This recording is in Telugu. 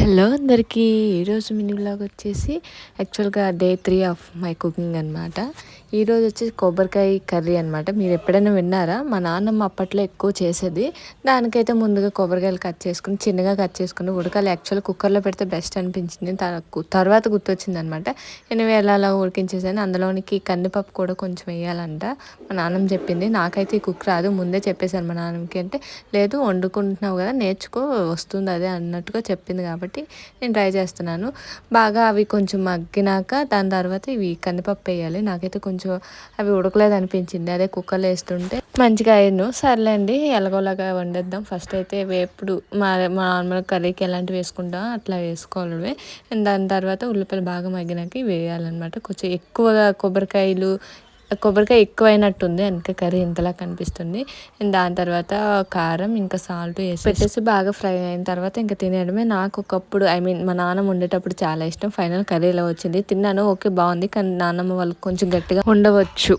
హలో అందరికీ. ఈరోజు మినీ వ్లాగ్ వచ్చేసి యాక్చువల్గా డే 3 ఆఫ్ మై కుకింగ్ అనమాట. ఈరోజు వచ్చేసి కొబ్బరికాయ కర్రీ అనమాట. మీరు ఎప్పుడైనా విన్నారా? మా నాన్నమ్మ అప్పట్లో ఎక్కువ చేసేది. దానికైతే ముందుగా కొబ్బరికాయలు కట్ చేసుకుని చిన్నగా కట్ చేసుకుని ఉడకాలి. యాక్చువల్గా కుక్కర్లో పెడితే బెస్ట్ అనిపించింది. తర్వాత గుర్తొచ్చింది అనమాట. ఎనివే అలా ఉడికించేసాను. అందులోనికి కందిపప్పు కూడా కొంచెం వేయాలంట. మా నాన్నమ్మ చెప్పింది. నాకైతే ఈ కుక్ రాదు, ముందే చెప్పేశాను మా నాన్నమ్మకి. అంటే లేదు వండుకుంటున్నావు కదా, నేర్చుకో, వస్తుంది అదే అన్నట్టుగా చెప్పింది. కాబట్టి నేను ట్రై చేస్తున్నాను. బాగా అవి కొంచెం మగ్గినాక దాని తర్వాత ఇవి కందిపప్పు వేయాలి. నాకైతే కొంచెం అవి ఉడకలేదు అనిపించింది. అదే కుక్కర్లో వేస్తుంటే మంచిగా అయ్యాను. సర్లేండి, ఎలాగోలాగా వండేద్దాం. ఫస్ట్ అయితే వేపుడు మా నార్మల్ కర్రీకి ఎలాంటివి వేసుకుంటామో అట్లా వేసుకోవాలి. దాని తర్వాత ఉల్లిపాయలు బాగా మగ్గినాక వేయాలన్నమాట. కొంచెం ఎక్కువగా కొబ్బరికాయ ఎక్కువైనట్టుంది, అందుకే కర్రీ ఇంతలా కనిపిస్తుంది. దాని తర్వాత కారం ఇంకా సాల్ట్ వేసేసి బాగా ఫ్రై అయిన తర్వాత ఇంకా తినేయడమే. నాకు ఒకప్పుడు మా నాన్నమ్మ ఉండేటప్పుడు చాలా ఇష్టం. ఫైనల్ కర్రీ ఇలా వచ్చింది, తిన్నాను. ఓకే, బాగుంది. కానీ నాన్నమ్మ వాళ్ళకి కొంచెం గట్టిగా ఉండవచ్చు.